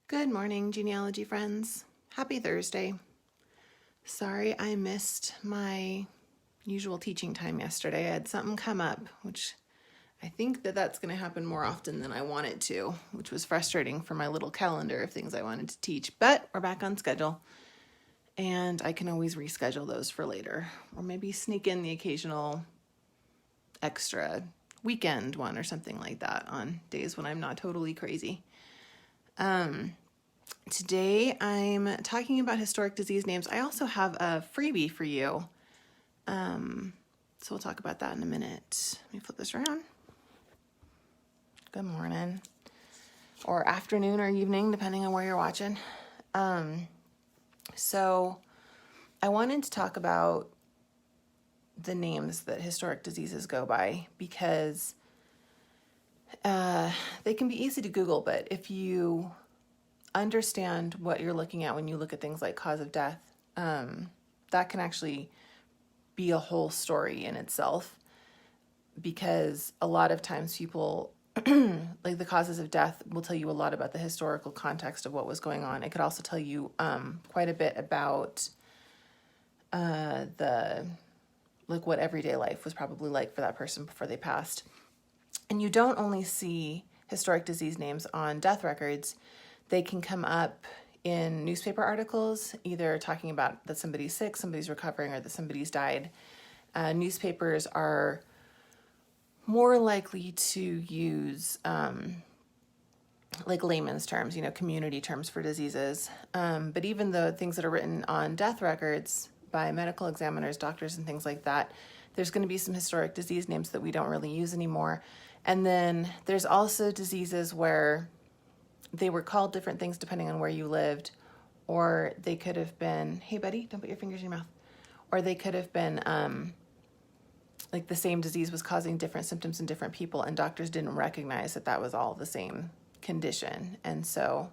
Good morning, genealogy friends. Happy Thursday. Sorry I missed my usual teaching time yesterday. I had something come up, which I think that's going to happen more often than I want it to, which was frustrating for my little calendar of things I wanted to teach. But we're back on schedule, and I can always reschedule those for later, or maybe sneak in the occasional extra weekend one or something like that on days when I'm not totally crazy. Today I'm talking about historic disease names. I also have a freebie for you. So we'll talk about that in a minute. Let me flip this around. Good morning, or afternoon or evening, depending on where you're watching. So I wanted to talk about the names that historic diseases go by because they can be easy to Google, but if you understand what you're looking at when you look at things like cause of death, that can actually be a whole story in itself, because a lot of times people like the causes of death will tell you a lot about the historical context of what was going on. It could also tell you quite a bit about what everyday life was probably like for that person before they passed. And you don't only see historic disease names on death records. They can come up in newspaper articles, either talking about that somebody's sick, somebody's recovering, or that somebody's died. Newspapers are more likely to use layman's terms, community terms for diseases. But even the things that are written on death records by medical examiners, doctors, and things like that, there's going to be some historic disease names that we don't really use anymore. And then there's also diseases where they were called different things depending on where you lived, or they could have been, hey buddy, don't put your fingers in your mouth. Or they could have been the same disease was causing different symptoms in different people, and doctors didn't recognize that was all the same condition. And so,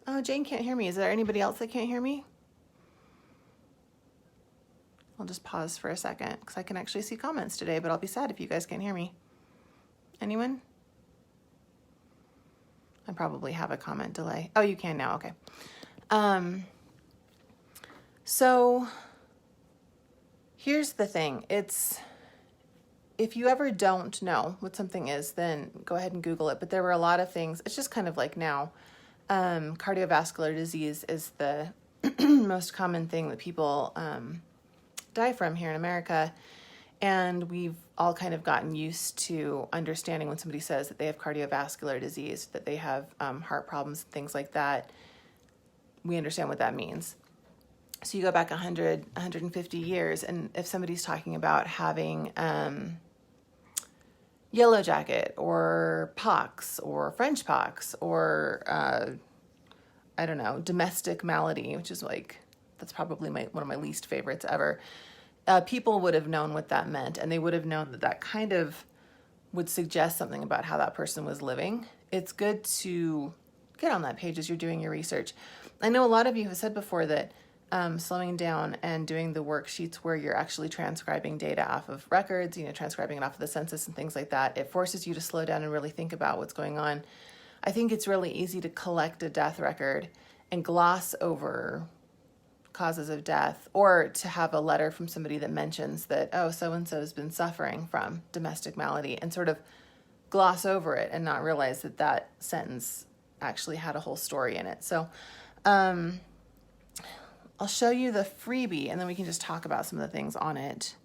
oh, Jane can't hear me. Is there anybody else that can't hear me? I'll just pause for a second because I can actually see comments today, but I'll be sad if you guys can't hear me. Anyone? I probably have a comment delay. Oh, you can now. Okay. So here's the thing. If you ever don't know what something is, then go ahead and Google it. But there were a lot of things. It's just kind of like now, cardiovascular disease is the most common thing that people die from here in America. And we've all kind of gotten used to understanding when somebody says that they have cardiovascular disease, that they have heart problems, things like that. We understand what that means. So you go back 100, 150 years, and if somebody's talking about having yellow jacket or pox or French pox or, I don't know, domestic malady, which is that's probably one of my least favorites ever. People would have known what that meant, and they would have known that kind of would suggest something about how that person was living. It's good to get on that page as you're doing your research. I know a lot of you have said before that slowing down and doing the worksheets where you're actually transcribing data off of records, transcribing it off of the census and things like that, it forces you to slow down and really think about what's going on. I think it's really easy to collect a death record and gloss over causes of death, or to have a letter from somebody that mentions that, oh, so-and-so has been suffering from domestic malady, and sort of gloss over it and not realize that sentence actually had a whole story in it. So I'll show you the freebie, and then we can just talk about some of the things on it.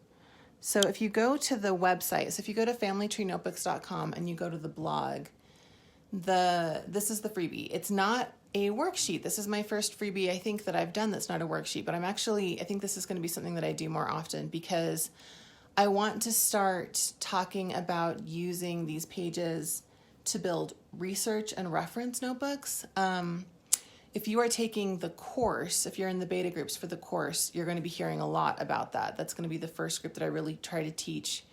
So if you go to the website, so if you go to familytrenotebooks.com and you go to the blog, this is the freebie. It's not a worksheet. This is my first freebie I think that I've done that's not a worksheet, but I think this is going to be something that I do more often, because I want to start talking about using these pages to build research and reference notebooks. If you are taking the course, if you're in the beta groups for the course, you're going to be hearing a lot about that. That's going to be the first group that I really try to teach.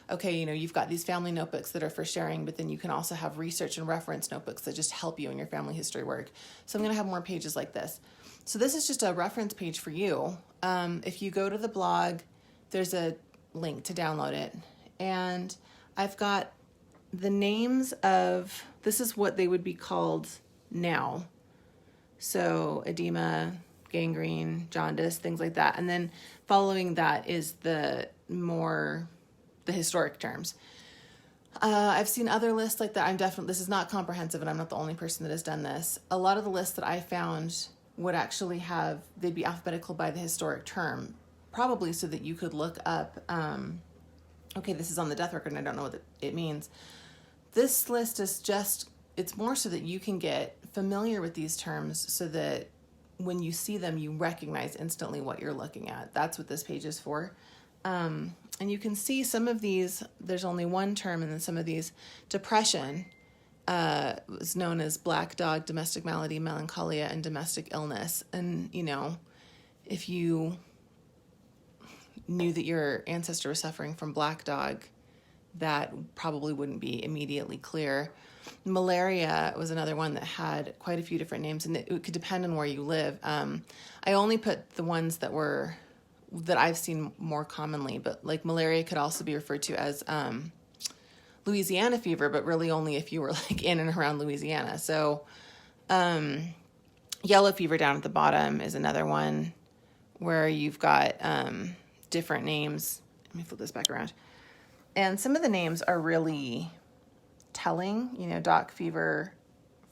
Okay, you've got these family notebooks that are for sharing, but then you can also have research and reference notebooks that just help you in your family history work. So I'm going to have more pages like this. So this is just a reference page for you. If you go to the blog, there's a link to download it. And I've got the names of this is what they would be called now. So edema, gangrene, jaundice, things like that. And then following that is the historic terms. I've seen other lists like that. This is not comprehensive, and I'm not the only person that has done this. A lot of the lists that I found would actually they'd be alphabetical by the historic term, probably so that you could look up, okay, this is on the death record and I don't know what it means. This list is it's more so that you can get familiar with these terms so that when you see them, you recognize instantly what you're looking at. That's what this page is for. And you can see some of these, there's only one term, and then some of these. Depression was known as black dog, domestic malady, melancholia, and domestic illness. And, if you knew that your ancestor was suffering from black dog, that probably wouldn't be immediately clear. Malaria was another one that had quite a few different names, and it could depend on where you live. I only put the ones that I've seen more commonly, but like malaria could also be referred to as Louisiana fever, but really only if you were like in and around Louisiana. So yellow fever down at the bottom is another one where you've got different names. Let me flip this back around. And some of the names are really telling, dock fever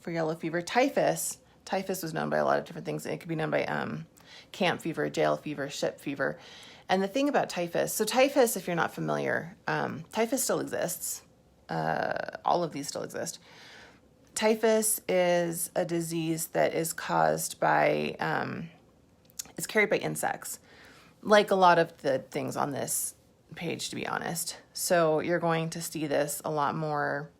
for yellow fever. Typhus was known by a lot of different things. It could be known by camp fever, jail fever, ship fever. And the thing about typhus, so typhus, if you're not familiar, typhus still exists. All of these still exist. Typhus is a disease that is caused by, it's carried by insects, like a lot of the things on this page, to be honest. So you're going to see this a lot more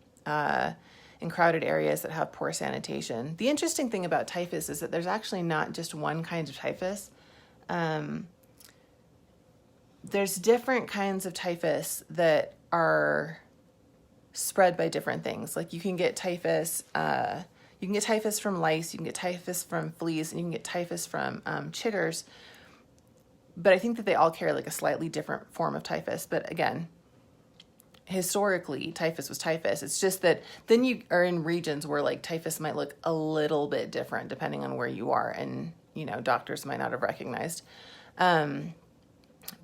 in crowded areas that have poor sanitation. The interesting thing about typhus is that there's actually not just one kind of typhus. There's different kinds of typhus that are spread by different things. Like you can get typhus from lice, you can get typhus from fleas, and you can get typhus from chiggers. But I think that they all carry like a slightly different form of typhus. But again, historically, typhus was typhus. It's just that then you are in regions where like typhus might look a little bit different depending on where you are, and doctors might not have recognized. But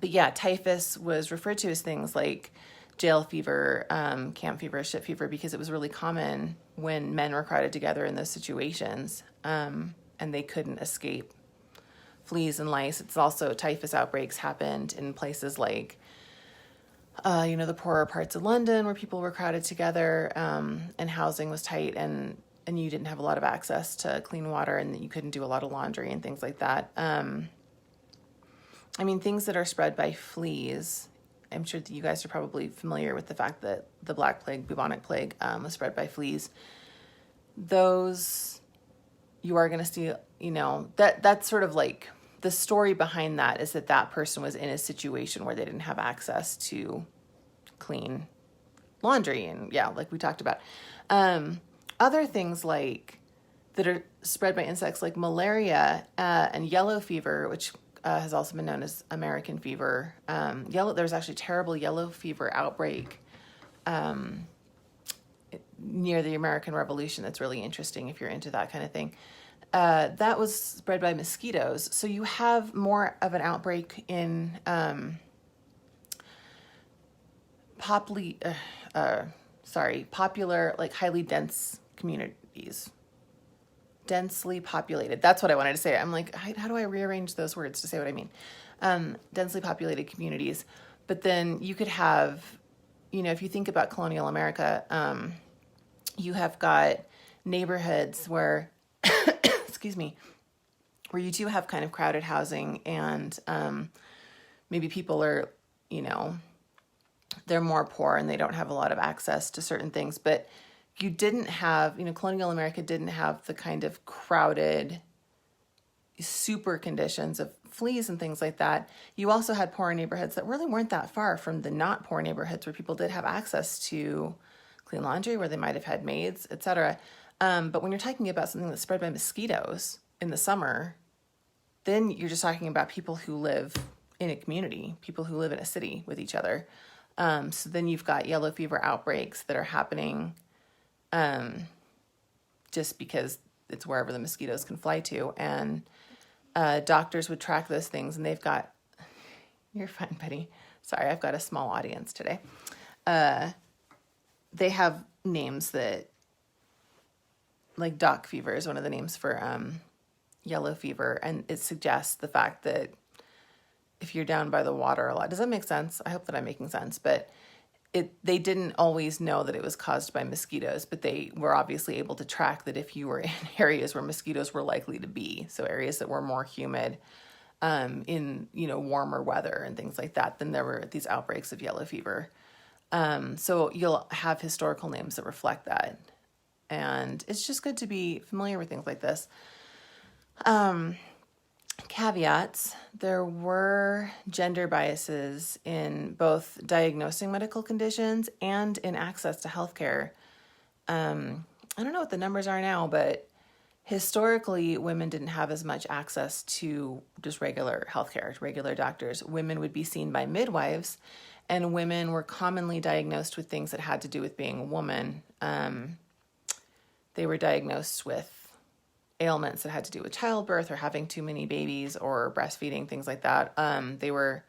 yeah, typhus was referred to as things like jail fever, camp fever, ship fever, because it was really common when men were crowded together in those situations, and they couldn't escape fleas and lice. It's also typhus outbreaks happened in places like the poorer parts of London where people were crowded together, and housing was tight, and you didn't have a lot of access to clean water, and you couldn't do a lot of laundry and things like that. Things that are spread by fleas, I'm sure that you guys are probably familiar with the fact that the Black Plague, bubonic plague, was spread by fleas. Those, you are going to see, that's sort of like the story behind that is that person was in a situation where they didn't have access to clean laundry. And yeah, like we talked about. Other things like that are spread by insects like malaria and yellow fever, which has also been known as American fever. There was actually a terrible yellow fever outbreak near the American Revolution. That's really interesting if you're into that kind of thing. That was spread by mosquitoes. So you have more of an outbreak in popular, like highly dense communities. Densely populated. That's what I wanted to say. I'm like, how do I rearrange those words to say what I mean? Densely populated communities. But then you could have, if you think about colonial America, you have got neighborhoods where, excuse me, where you do have kind of crowded housing, and maybe people are, they're more poor and they don't have a lot of access to certain things. But you didn't have, colonial America didn't have the kind of crowded, super conditions of fleas and things like that. You also had poor neighborhoods that really weren't that far from the not poor neighborhoods where people did have access to clean laundry, where they might have had maids, etc. But when you're talking about something that's spread by mosquitoes in the summer, then you're just talking about people who live in a community, people who live in a city with each other. So then you've got yellow fever outbreaks that are happening just because it's wherever the mosquitoes can fly to. And doctors would track those things, and they've got, you're fine, Betty. Sorry, I've got a small audience today. They have names that, like dock fever is one of the names for yellow fever, and it suggests the fact that if you're down by the water a lot, does that make sense? I hope that I'm making sense, but they didn't always know that it was caused by mosquitoes, but they were obviously able to track that if you were in areas where mosquitoes were likely to be, so areas that were more humid, in, warmer weather and things like that, then there were these outbreaks of yellow fever. So you'll have historical names that reflect that. And it's just good to be familiar with things like this. Caveats: there were gender biases in both diagnosing medical conditions and in access to healthcare. I don't know what the numbers are now, but historically, women didn't have as much access to just regular healthcare, regular doctors. Women would be seen by midwives, and women were commonly diagnosed with things that had to do with being a woman. They were diagnosed with ailments that had to do with childbirth or having too many babies or breastfeeding, things like that. They were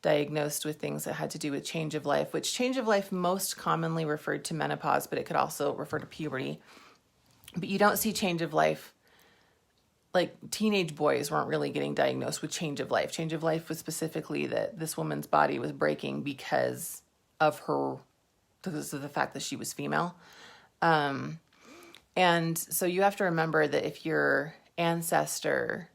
diagnosed with things that had to do with change of life, which change of life most commonly referred to menopause, but it could also refer to puberty. But you don't see change of life, like teenage boys weren't really getting diagnosed with change of life. Change of life was specifically that this woman's body was breaking because of the fact that she was female. And so you have to remember that if your ancestor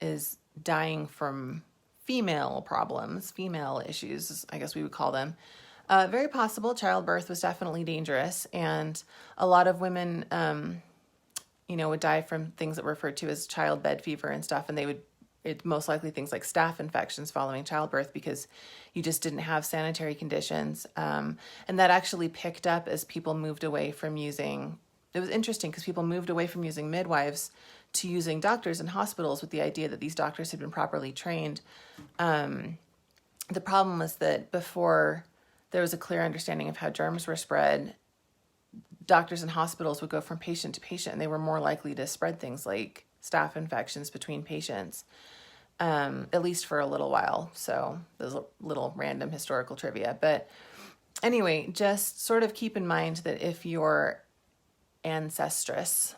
is dying from female problems, female issues, I guess we would call them, very possible childbirth was definitely dangerous. And a lot of women, would die from things that were referred to as childbed fever and stuff. And it's most likely things like staph infections following childbirth because you just didn't have sanitary conditions. And that actually picked up as people moved away from using. It was interesting because people moved away from using midwives to using doctors in hospitals with the idea that these doctors had been properly trained. The problem was that before there was a clear understanding of how germs were spread, doctors in hospitals would go from patient to patient, and they were more likely to spread things like staph infections between patients, at least for a little while. So there's a little random historical trivia. But anyway, just sort of keep in mind that if your ancestress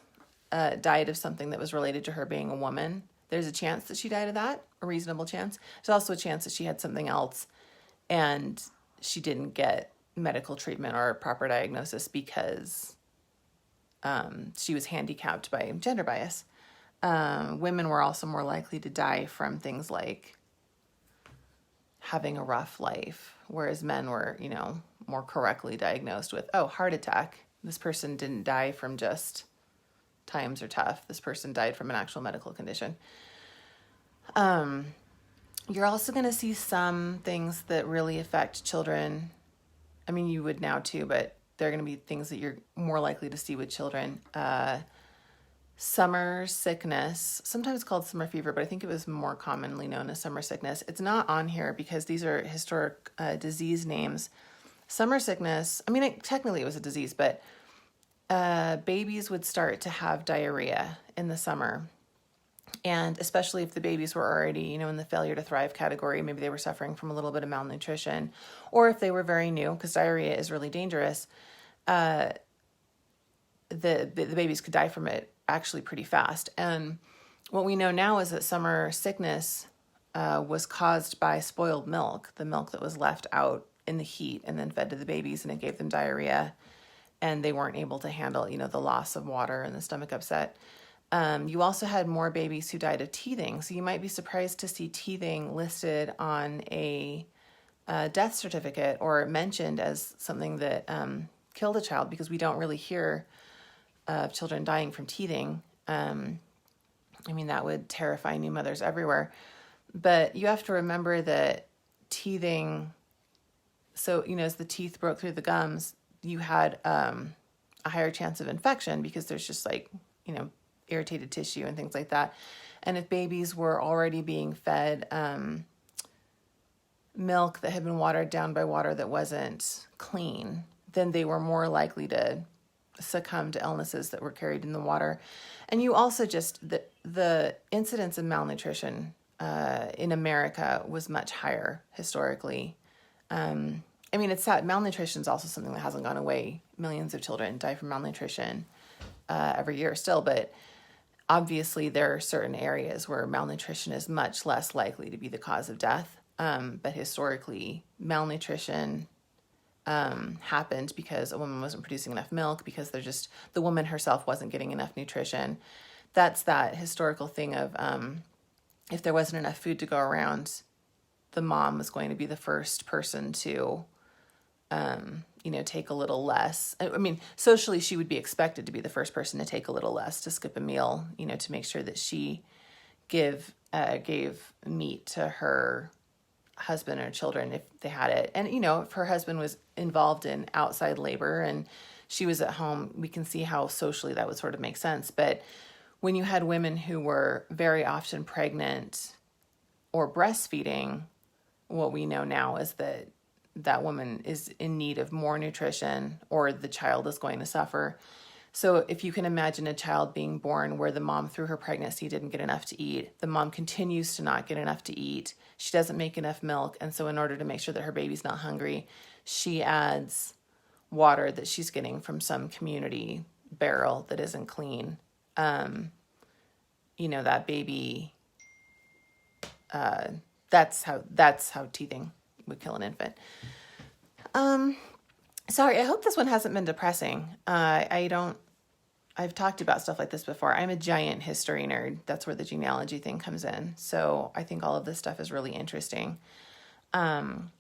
died of something that was related to her being a woman, there's a chance that she died of that, a reasonable chance. There's also a chance that she had something else and she didn't get medical treatment or proper diagnosis because she was handicapped by gender bias. Women were also more likely to die from things like having a rough life, whereas men were, more correctly diagnosed with, heart attack. This person didn't die from just times are tough. This person died from an actual medical condition. You're also going to see some things that really affect children. I mean, you would now too, but they're going to be things that you're more likely to see with children. Summer sickness, sometimes called summer fever, but I think it was more commonly known as summer sickness. It's not on here because these are historic disease names. Summer sickness, technically it was a disease, but babies would start to have diarrhea in the summer. And especially if the babies were already, in the failure to thrive category, maybe they were suffering from a little bit of malnutrition, or if they were very new, because diarrhea is really dangerous, the babies could die from it actually pretty fast. And what we know now is that summer sickness was caused by spoiled milk, the milk that was left out in the heat and then fed to the babies, and it gave them diarrhea, and they weren't able to handle, the loss of water and the stomach upset. You also had more babies who died of teething. So you might be surprised to see teething listed on a death certificate or mentioned as something that killed a child, because we don't really hear of children dying from teething. That would terrify new mothers everywhere. But you have to remember that teething, so, as the teeth broke through the gums, you had a higher chance of infection because there's just irritated tissue and things like that. And if babies were already being fed milk that had been watered down by water that wasn't clean, then they were more likely to succumb to illnesses that were carried in the water. And you also just, the incidence of malnutrition in America was much higher historically. I mean, it's sad. Malnutrition is also something that hasn't gone away. Millions of children die from malnutrition every year still, but obviously there are certain areas where malnutrition is much less likely to be the cause of death. But historically, malnutrition happened because a woman wasn't producing enough milk, because the woman herself wasn't getting enough nutrition. That's that historical thing of if there wasn't enough food to go around, the mom was going to be the first person to take a little less. I mean, socially, she would be expected to be the first person to take a little less, to skip a meal, to make sure that she gave meat to her husband or children if they had it. And, if her husband was involved in outside labor and she was at home, we can see how socially that would sort of make sense. But when you had women who were very often pregnant or breastfeeding, what we know now is that woman is in need of more nutrition, or the child is going to suffer. So if you can imagine a child being born where the mom through her pregnancy didn't get enough to eat, the mom continues to not get enough to eat, she doesn't make enough milk, and so in order to make sure that her baby's not hungry, she adds water that she's getting from some community barrel that isn't clean. That baby, that's how teething would kill an infant. Sorry, I hope this one hasn't been depressing. I've talked about stuff like this before. I'm a giant history nerd. That's where the genealogy thing comes in. So I think all of this stuff is really interesting. And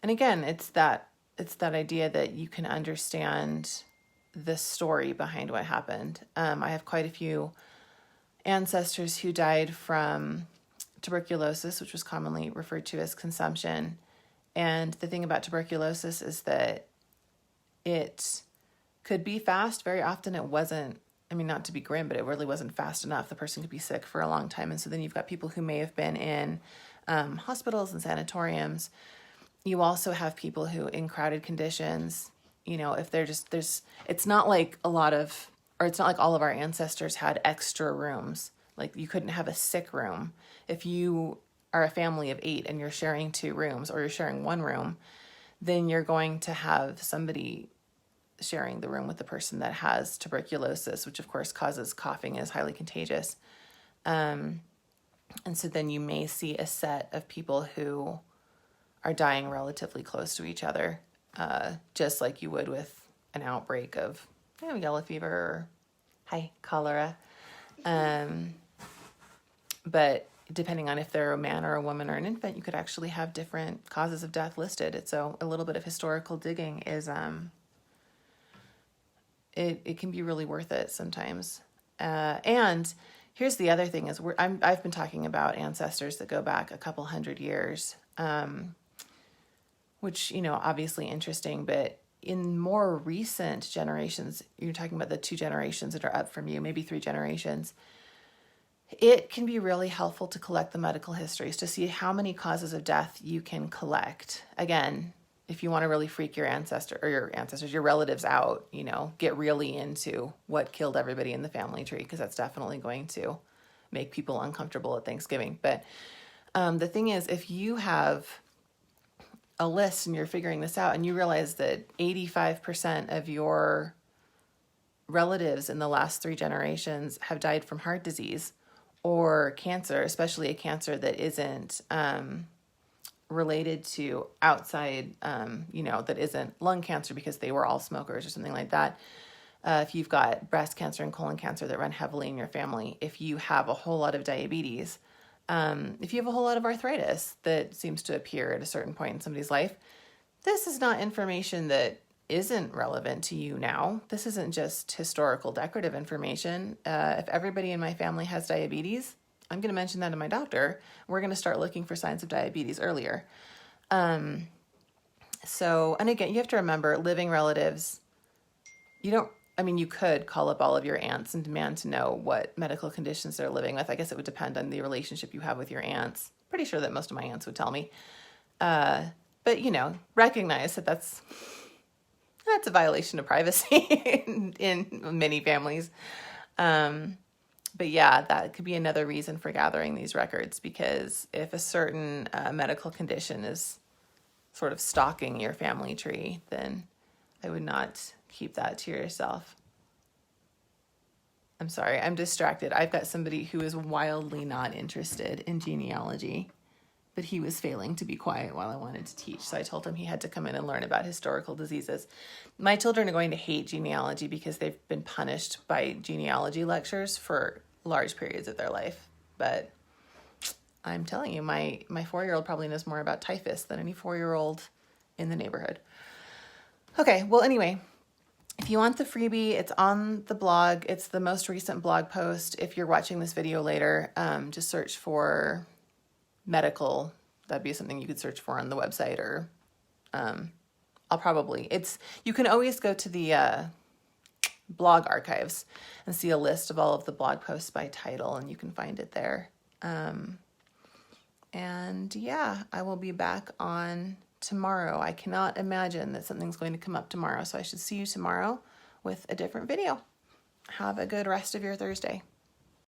again, it's that idea that you can understand the story behind what happened. I have quite a few ancestors who died from tuberculosis, which was commonly referred to as consumption. And the thing about tuberculosis is that it could be fast. Very often it wasn't, not to be grim, but it really wasn't fast enough. The person could be sick for a long time. And so then you've got people who may have been in hospitals and sanatoriums. You also have people who, in crowded conditions, if they're it's not like it's not like all of our ancestors had extra rooms. Like, you couldn't have a sick room. If you are a family of 8 and you're sharing 2 rooms, or you're sharing 1 room, then you're going to have somebody sharing the room with the person that has tuberculosis, which of course causes coughing, is highly contagious. And so then you may see a set of people who are dying relatively close to each other, just like you would with an outbreak of yellow fever or cholera. But depending on if they're a man or a woman or an infant, you could actually have different causes of death listed. So a little bit of historical digging is, it can be really worth it sometimes. And here's the other thing is I've been talking about ancestors that go back a couple hundred years, which, obviously interesting, but in more recent generations, you're talking about the 2 generations that are up from you, maybe 3 generations, it can be really helpful to collect the medical histories to see how many causes of death you can collect. Again, if you want to really freak your your relatives out, get really into what killed everybody in the family tree, because that's definitely going to make people uncomfortable at Thanksgiving. But the thing is, if you have a list and you're figuring this out and you realize that 85% of your relatives in the last 3 generations have died from heart disease or cancer, especially a cancer that isn't related to outside, that isn't lung cancer because they were all smokers or something like that. If you've got breast cancer and colon cancer that run heavily in your family, if you have a whole lot of diabetes, if you have a whole lot of arthritis that seems to appear at a certain point in somebody's life, this is not information that isn't relevant to you now. This isn't just historical decorative information. If everybody in my family has diabetes, I'm going to mention that to my doctor. We're going to start looking for signs of diabetes earlier. And again, you have to remember, living relatives, you could call up all of your aunts and demand to know what medical conditions they're living with. I guess it would depend on the relationship you have with your aunts. Pretty sure that most of my aunts would tell me. But, recognize that that's That's a violation of privacy in many families. But yeah, that could be another reason for gathering these records, because if a certain medical condition is sort of stalking your family tree, then I would not keep that to yourself. I'm sorry, I'm distracted. I've got somebody who is wildly not interested in genealogy, but he was failing to be quiet while I wanted to teach. So I told him he had to come in and learn about historical diseases. My children are going to hate genealogy because they've been punished by genealogy lectures for large periods of their life. But I'm telling you, my 4-year-old probably knows more about typhus than any 4-year-old in the neighborhood. Okay, well, anyway, if you want the freebie, it's on the blog. It's the most recent blog post. If you're watching this video later, just search for medical. That'd be something you could search for on the website, or you can always go to the blog archives and see a list of all of the blog posts by title, and you can find it there. And yeah, I will be back on tomorrow. I cannot imagine that something's going to come up tomorrow, so I should see you tomorrow with a different video. Have a good rest of your Thursday.